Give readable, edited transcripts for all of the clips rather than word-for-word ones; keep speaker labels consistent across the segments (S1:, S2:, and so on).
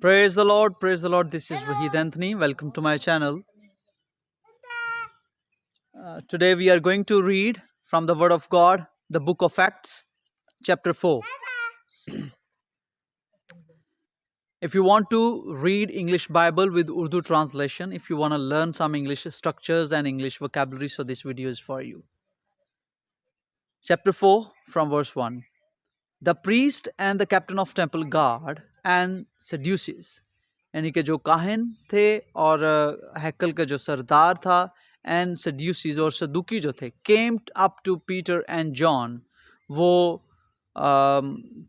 S1: Praise the Lord, praise the Lord. This is Wahid Anthony. Welcome to my channel. Today we are going to read from the Word of God, the book of Acts, chapter 4. If you want to read English Bible with Urdu translation, if you want to learn some English structures and English vocabulary, so this video is for you. Chapter 4 from verse 1. The priest and the captain of temple guard and Sadducees, यानी कि जो काहिन थे और हैकल का जो सरदार था and सड्यूसीज और सदुकी जो थे came up to Peter and John, वो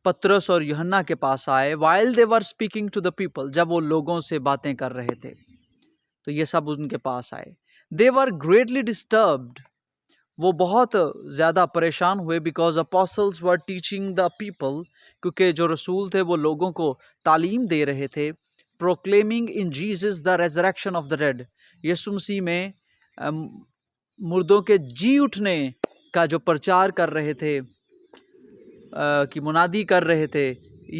S1: पतरस और यूहन्ना के पास आए while they were speaking to the people, जब वो लोगों से बातें कर रहे थे तो ये सब उनके पास आए. दे वर ग्रेटली डिस्टर्ब्ड, वो बहुत ज़्यादा परेशान हुए because apostles were teaching the people, क्योंकि जो रसूल थे वो लोगों को तालीम दे रहे थे. Proclaiming in Jesus the resurrection of the dead, यीशु मसीह में मुर्दों के जी उठने का जो प्रचार कर रहे थे, कि मुनादी कर रहे थे,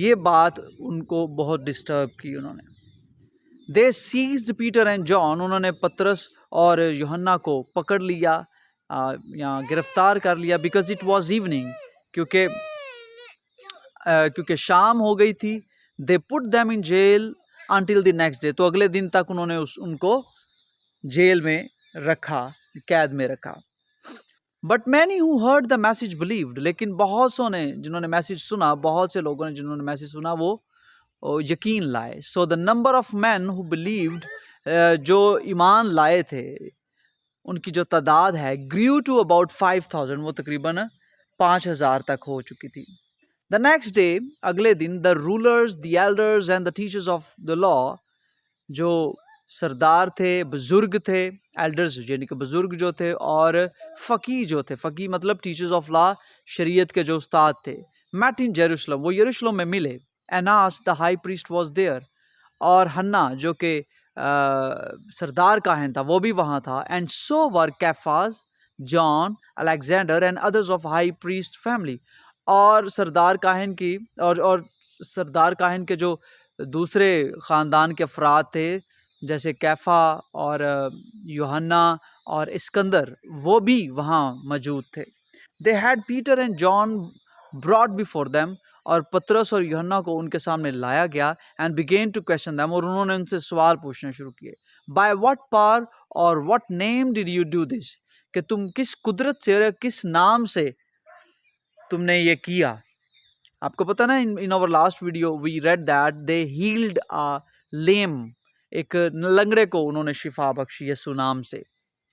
S1: ये बात उनको बहुत डिस्टर्ब की उन्होंने. दे सीज्ड पीटर एंड जॉन, उन्होंने पतरस और यूहन्ना को पकड़ लिया या गिरफ्तार कर लिया. बिकॉज इट वॉज इवनिंग, क्योंकि शाम हो गई थी. They put them in jail until the next day, तो अगले दिन तक उन्होंने उनको जेल में रखा, कैद में रखा. But many who heard the message believed, लेकिन बहुत सौ ने जिन्होंने मैसेज सुना, बहुत से लोगों ने जिन्होंने मैसेज सुना वो यकीन लाए. So the number of man who believed, जो ईमान लाए थे उनकी जो तादाद है, ग्रू टू अबाउट 5,000, वो तकरीबन 5,000 तक हो चुकी थी. द नेक्स्ट डे, अगले दिन, the rulers, the elders and the teachers of the law, जो सरदार थे, बुजुर्ग थे, एल्डर्स यानी कि बुजुर्ग जो थे, और फ़की जो थे, फ़की मतलब टीचर्स ऑफ लॉ, शरीयत के जो उस्ताद थे, मैट इन जेरूशलम, वो यरूशलेम में मिले. Annas the high priest was there, और हन्ना जो कि सरदार काहिन था वो भी वहाँ था. And so were Caiaphas, John, Alexander and others of high priest family, और सरदार काहिन की और सरदार काहिन के जो दूसरे ख़ानदान के अफराद थे, जैसे कैफा और यूहन्ना और इस्कंदर, वो भी वहाँ मौजूद थे. They had Peter and John brought before them, और पतरस और यूहन्ना को उनके सामने लाया गया. And began to question them, और उन्होंने उनसे सवाल पूछने शुरू किए. बाय व्हाट पावर और what name did you do this, कि तुम किस कुदरत से और किस नाम से तुमने ये किया. आपको पता ना, in our last video we read that they healed a lame, एक लंगड़े को उन्होंने शिफा बख्शी यीशु नाम से.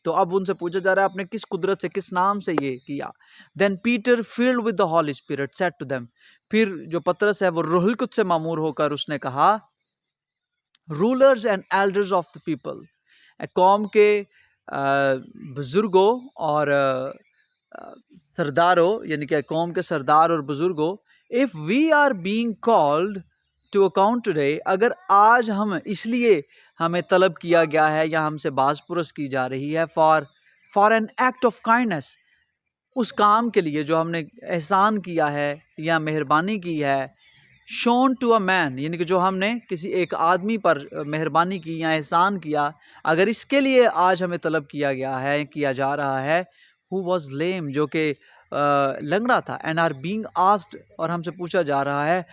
S1: तो अब उनसे पूछा जा रहा है आपने किस कुदरत से, किस नाम से ये किया. Then Peter filled with the Holy Spirit said to them, फिर जो पतरस है वो रूहुल कुद्स से मामूर होकर उसने कहा, rulers and elders of the people, कौम के बुजुर्गों और सरदारों, यानी कि कौम के सरदार और बुजुर्गों, if we are being called to account today, अगर आज हम इसलिए हमें तलब किया गया है या हमसे बाज़पुरस की जा रही है, for an act of kindness, उस काम के लिए जो हमने एहसान किया है या मेहरबानी की है, शोन टू अ मैन, यानी कि जो हमने किसी एक आदमी पर मेहरबानी की या एहसान किया, अगर इसके लिए आज हमें तलब किया गया है, किया जा रहा है, हु वॉज लेम, जो कि लंगड़ा था, एंड आर बीइंग आस्क्ड, और हमसे पूछा जा रहा है,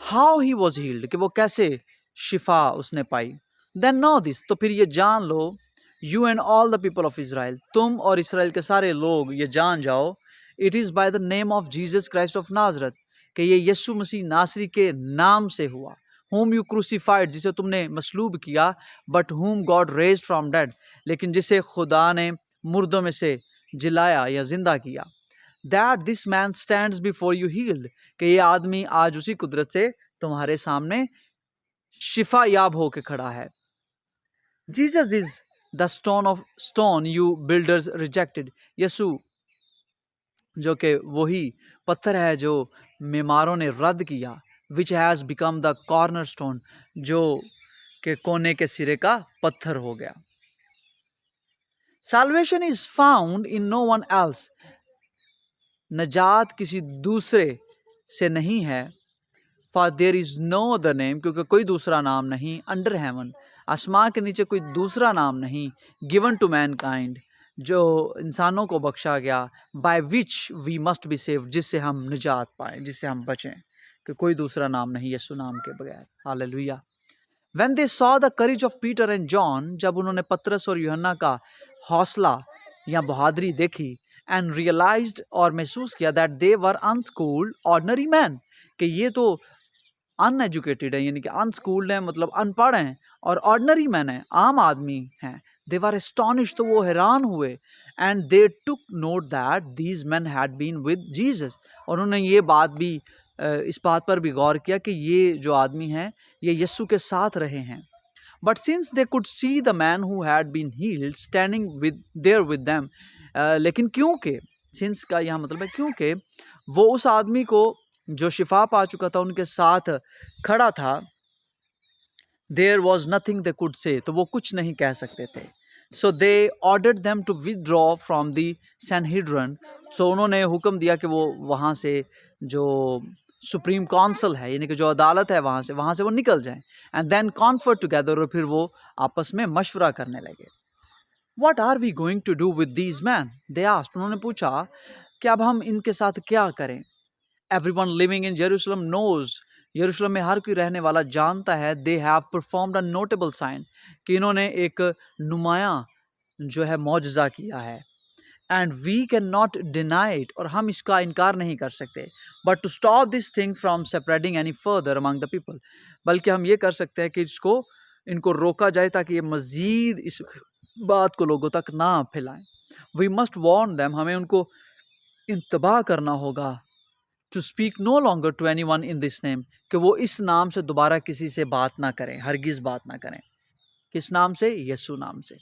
S1: हाउ ही वॉज हील्ड, कि वो कैसे शिफा उसने पाई. देन नो दिस, तो फिर ये जान लो, you and all the people of Israel, तुम और इसराइल के सारे लोग ये जान जाओ, it is by the name of Jesus Christ of Nazareth, कि ये यीशु मसीह नासरी के नाम से हुआ. whom you crucified, जिसे तुमने मसलूब किया, but whom God raised from dead, लेकिन जिसे खुदा ने मुर्दों में से जिलाया या जिंदा किया. that this man stands before you healed, कि ये आदमी आज उसी कुदरत से तुम्हारे सामने शिफा याब होके खड़ा है. Jesus is the stone you builders rejected, यीशु जो कि वही पत्थर है जो मेमारों ने रद्द किया, which has become the cornerstone, जो के कोने के सिरे का पत्थर हो गया. Salvation is found in no one else, नजात किसी दूसरे से नहीं है, for there is no other name, क्योंकि कोई दूसरा नाम नहीं, अंडर हेवन, आसमां के नीचे कोई दूसरा नाम नहीं, गिवन टू मैनकाइंड, जो इंसानों को बख्शा गया, by which we must be save, जिससे हम निजात पाएं, जिससे हम बचें, कि कोई दूसरा नाम नहीं यीशु नाम के बगैर। Hallelujah. When they saw the courage of Peter and John, जब उन्होंने पतरस और यूहन्ना का हौसला या बहादुरी देखी, and realized और महसूस किया that they were unschooled ordinary men, कि ये तो अनएजुकेटेड है, यानी कि अनस्कूल्ड है, मतलब अनपढ़ हैं, और ऑर्डिनरी मैन है, आम आदमी हैं। दे वर एस्टॉनिश्ड, तो वो हैरान हुए, and they took note that these men had been with Jesus, और उन्होंने ये बात भी इस बात पर भी गौर किया कि ये जो आदमी हैं ये यीशु के साथ रहे हैं। But since they could see the man who had been healed standing with there with them, लेकिन क्योंकि, सिंस का यहाँ मतलब है क्योंकि, वो उस आदमी को जो शिफा पा चुका था उनके साथ खड़ा था, there was nothing they could say, तो वो कुछ नहीं कह सकते थे। So they ordered them to withdraw from the Sanhedrin, सो उन्होंने हुक्म दिया कि वो वहाँ से, जो सुप्रीम काउंसिल है, यानी कि जो अदालत है, वहाँ से वो निकल जाएं, एंड देन कॉन्फर टुगेदर, और फिर वो आपस में मशवरा करने लगे। What are we going to do with these men, they asked, उन्होंने पूछा कि अब हम इनके साथ क्या करें। Everyone living in Jerusalem knows, यरूशलेम में हर कोई रहने वाला जानता है, they have performed a notable sign, कि इन्होंने एक नुमाया जो है मौजज़ा किया है, and we can not deny it, और हम इसका इनकार नहीं कर सकते, but to stop this thing from separating any further among the people, बल्कि हम ये कर सकते हैं कि इनको रोका जाए, ताकि ये मज़ीद इस बात को लोगों तक ना फैलाएं। वी मस्ट वार्न देम, हमें उनको इंतबाह करना होगा, to speak no longer to anyone in this name, कि वो इस नाम से दोबारा किसी से बात ना करें, हरगिज़ बात ना करें। किस नाम से? यीशु नाम से।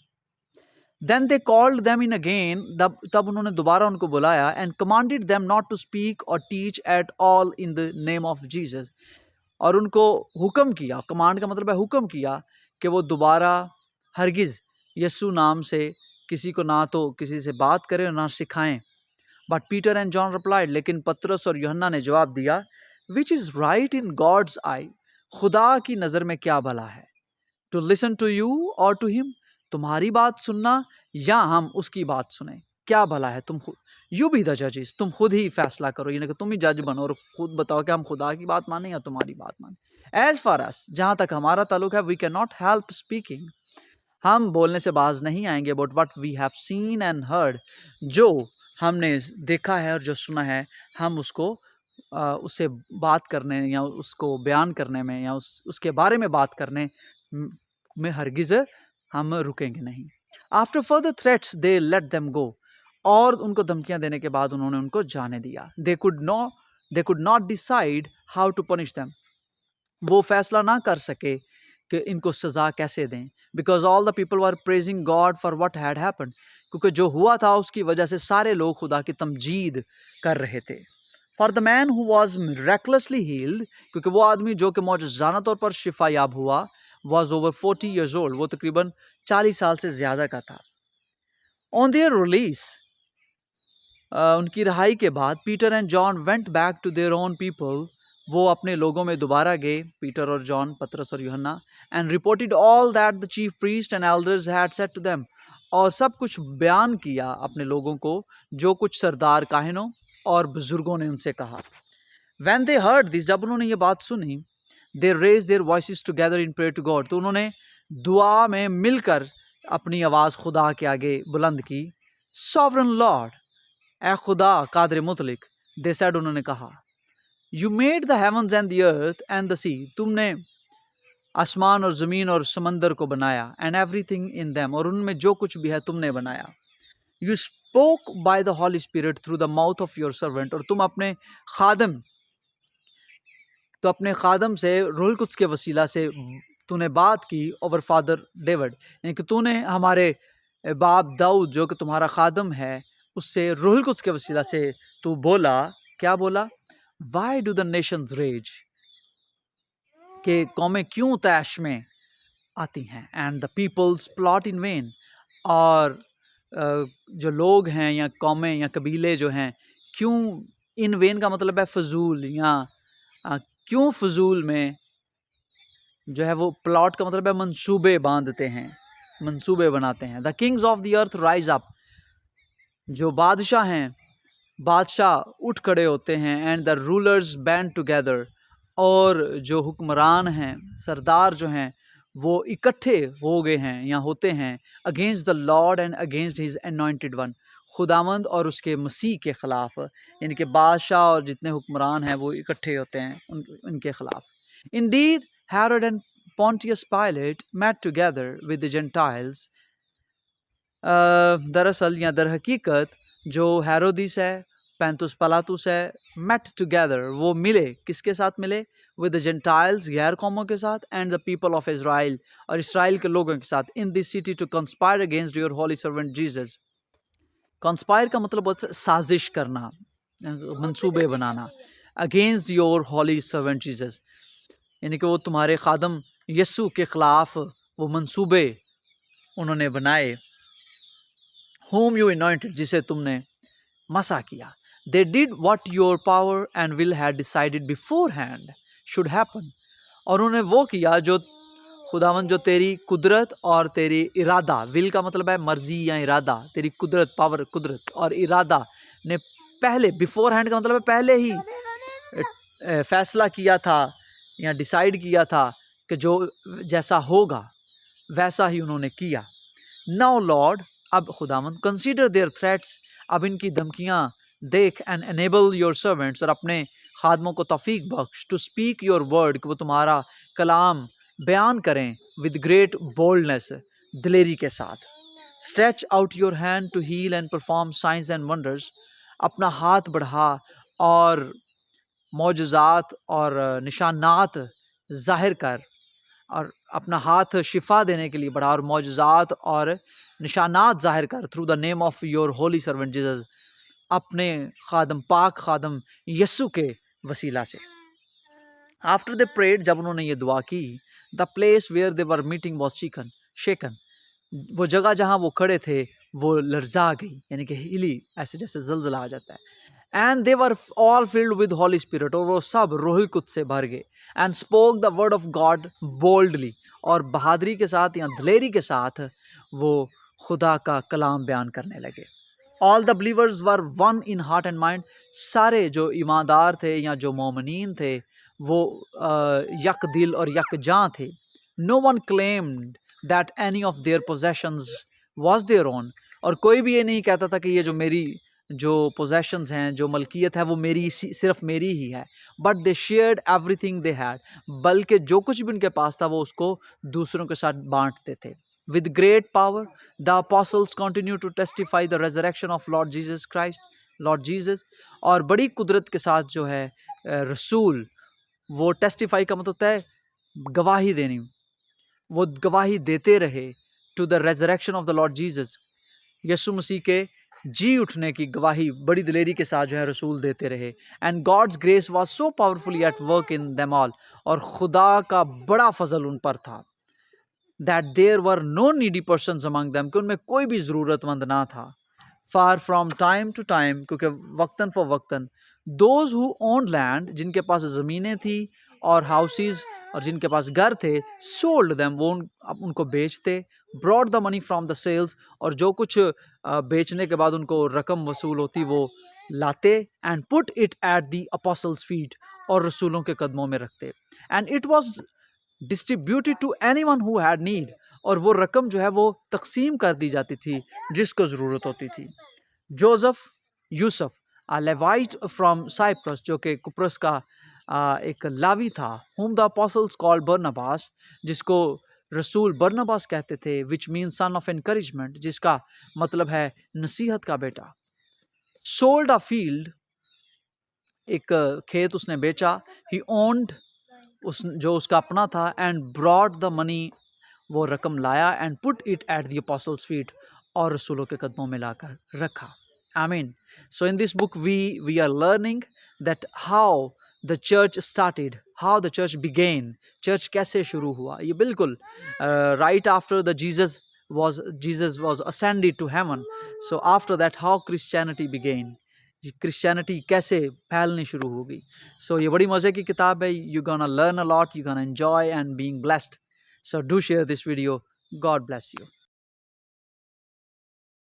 S1: Then they called them in again, तब उन्होंने दोबारा उनको बुलाया, and commanded them not to speak और teach at all in the name of Jesus, और उनको हुक्म किया, कमांड का मतलब है हुक्म किया, कि वो दोबारा हरगिज़ यीशु नाम से किसी को ना तो किसी से बात करें और ना सिखाएं। But Peter and John replied, लेकिन पतरस और यूहन्ना ने जवाब दिया, which is right in God's eye, खुदा की नज़र में क्या भला है, टू लिसन टू यू और टू हिम, तुम्हारी बात सुनना या हम उसकी बात सुने, क्या भला है, तुम खुद, यू बी द जजेस, तुम खुद ही फैसला करो, यानी कि तुम ही जज बनो और खुद बताओ कि हम खुदा की बात माने या तुम्हारी बात माने। एज फार एस, जहाँ तक हमारा ताल्लुक है, we can not help speaking, हम बोलने से बाज नहीं आएंगे, about what we have seen and heard, जो हमने देखा है और जो सुना है, हम उसको उससे बात करने या उसको बयान करने में या उसके बारे में बात करने में हरगिज़ हम रुकेंगे नहीं। आफ्टर फर्दर थ्रेट्स दे लेट देम गो, और उनको धमकियां देने के बाद उन्होंने उनको जाने दिया। They could not decide how to punish them, वो फैसला ना कर सके कि इनको सज़ा कैसे दें, because all the people were praising God for what had happened, क्योंकि जो हुआ था उसकी वजह से सारे लोग खुदा की तमजीद कर रहे थे। For the man who was miraculously healed, क्योंकि वो आदमी जो कि मौजज़ाना तौर पर शिफा याब हुआ, वॉज ओवर 40 years old, वो तकरीबन 40 साल से ज़्यादा का था। ऑन देयर रिलीज, उनकी रिहाई के बाद, Peter and John went back to their own people, वो अपने लोगों में दोबारा गए, पीटर और जॉन, पतरस और यूहन्ना, and reported all that the chief priest and elders had said to them, और सब कुछ बयान किया अपने लोगों को जो कुछ सरदार काहिनों और बुजुर्गों ने उनसे कहा। व्हेन दे हर्ड दिस, जब उन्होंने ये बात सुनी, they raised their voices together in prayer to God, तो उन्होंने दुआ में मिलकर अपनी आवाज़ खुदा के आगे बुलंद की। सॉवरन लॉर्ड, ए खुदा कादर मुतलिक, दे सेड, उन्होंने कहा, you made the heavens and the earth and the sea, तुमने आसमान और ज़मीन और समंदर को बनाया, एंड एवरीथिंग इन देम, और उनमें जो कुछ भी है तुमने बनाया। You spoke by the Holy spirit through the mouth of your servant, और तुम अपने खादम से रूहुल कुद्स के वसीला से तूने बात की ओवर फादर डेविड, यानी कि तूने हमारे बाप दाऊद जो कि तुम्हारा खादम है उससे रूहुल कुद्स के वसीला से तू बोला, क्या बोला? Why do the nations rage, कि कौमें क्यों तैश में आती हैं, and the peoples plot in vain, और जो लोग हैं या कौमें या कबीले जो हैं, क्यों, इन वेन का मतलब है फजूल या क्यों फजूल में जो है वो प्लॉट का मतलब है मंसूबे बांधते हैं, मंसूबे बनाते हैं। The Kings of the earth rise up, जो बादशाह हैं, बादशाह उठ खड़े होते हैं। And the rulers band together, और जो हुक्मरान हैं, सरदार जो हैं, वो इकट्ठे हो गए हैं या होते हैं against the Lord and against his anointed one, खुदावंद और उसके मसीह के खिलाफ। यानी कि बादशाह और जितने हुक्मरान हैं वो इकट्ठे होते हैं उनके खिलाफ। Indeed Herod and Pontius Pilate met together with the Gentiles. दरअसल या दर हकीकत जो हेरोदिस है, पैंतुस पलातुस है, met together, वो मिले, किसके साथ मिले? with the Gentiles, गैर कौमों के साथ, and the people of Israel, और इसराइल के लोगों के साथ, in this city to conspire against your holy servant Jesus. conspire का मतलब होता है साजिश करना, मंसूबे बनाना, against your holy servant Jesus, यानी कि वो तुम्हारे खादम यस्सु के खिलाफ वो मंसूबे उन्होंने बनाए। whom you anointed, जिसे तुमने मसा किया। they did what your power and will had decided beforehand should happen, और उन्होंने वो किया जो खुदावन, जो तेरी कुदरत और तेरी इरादा, विल का मतलब है मर्जी या इरादा, तेरी कुदरत, पावर, कुदरत और इरादा ने पहले, बिफोर हैंड का मतलब है पहले ही फैसला किया था या डिसाइड किया था कि जो जैसा होगा वैसा ही उन्होंने किया। नाउ लॉर्ड, अब खुदावंद, कंसीडर देयर थ्रेट्स, अब इनकी धमकियां देख, एंड एनेबल योर सर्वेंट्स, और अपने खादमों को तौफीक बख्श, टू स्पीक योर वर्ड, कि वो तुम्हारा कलाम बयान करें, विद ग्रेट बोल्डनेस, दिलेरी के साथ। Stretch out your hand to heal and perform signs and wonders, अपना हाथ बढ़ा और मौजज़ात और निशानात जाहिर कर, और अपना हाथ शिफा देने के लिए बढ़ा और मौजज़ात और निशानात जाहिर कर, through the name of your Holi servant Jesus, अपने खादम, पाक खादम यस्सु के वसीला से। आफ्टर दे प्रेड, जब उन्होंने ये दुआ की, the place where they were meeting was shaken, वो जगह जहाँ वो खड़े थे वो लर्जा गई, यानी कि हिली, ऐसे जैसे जलजला आ जाता है। And they were all filled with Holi spirit, और वो सब रूहुल कुद्स से भर गए। And spoke the word of God boldly, और बहादुरी के साथ या दिलेरी के साथ वो खुदा का कलाम बयान करने लगे। All the believers were one in heart and mind, सारे जो ईमानदार थे या जो मोमिनीन थे वो यक दिल और यक जां थे। No one claimed that any of their possessions was their own, और कोई भी ये नहीं कहता था कि ये जो मेरी जो पोजेशंस हैं, जो मलकियत है वो मेरी, सिर्फ मेरी ही है। But they shared everything they had, बल्कि जो कुछ भी उनके पास था वो उसको दूसरों के साथ बांटते थे। With great power, the apostles continue to testify the resurrection of Lord Jesus Christ, Lord Jesus, और बड़ी कुदरत के साथ जो है रसूल, वो टेस्टिफाई का मतलब होता है गवाही देनी, वो गवाही देते रहे to the resurrection of the Lord Jesus, यीशु मसीह के जी उठने की गवाही बड़ी दिलेरी के साथ जो है रसूल देते रहे। And God's grace was so powerfully at work in them all, और खुदा का बड़ा फजल उन पर था। That there were no needy persons among them, कि उनमें कोई भी ज़रूरतमंद ना था। Far from time to time, क्योंकि वक्तन फॉर वक्तन, दोज हु ओन्ड लैंड, जिनके पास ज़मीनें थी और हाउसेस, और जिनके पास घर थे, सोल्ड देम, वो उनको बेचते। Brought the money from the sales, और जो कुछ बेचने के बाद उनको रकम वसूल होती वो लाते। And put it at the apostles' feet, और रसूलों के कदमों में रखते। And it was distributed to anyone who had need, और वो रकम जो है वो तकसीम कर दी जाती थी जिसको ज़रूरत होती थी। जोसेफ, यूसुफ, अ लेवाइट फ्रॉम साइप्रस, जो कि कुप्रस का एक लावी था, whom the apostles called Barnabas, जिसको रसूल बरनबास कहते थे, which means son of encouragement, जिसका मतलब है नसीहत का बेटा। sold a field, एक खेत उसने बेचा। he owned, जो उसका अपना था। एंड ब्रॉड द मनी, वो रकम लाया। And put it at the apostles' feet, और रसूलों के कदमों में लाकर रखा। आमीन। So in this book we are learning that how the church started, how the church began, church कैसे शुरू हुआ। ये बिल्कुल right after the Jesus was ascended to heaven, so after that how Christianity began Christianity कैसे फैलनी शुरू हो गई। सो ये बड़ी मज़े की किताब है, you gonna learn a lot, you gonna enjoy and being blessed. So do share this video, God bless you.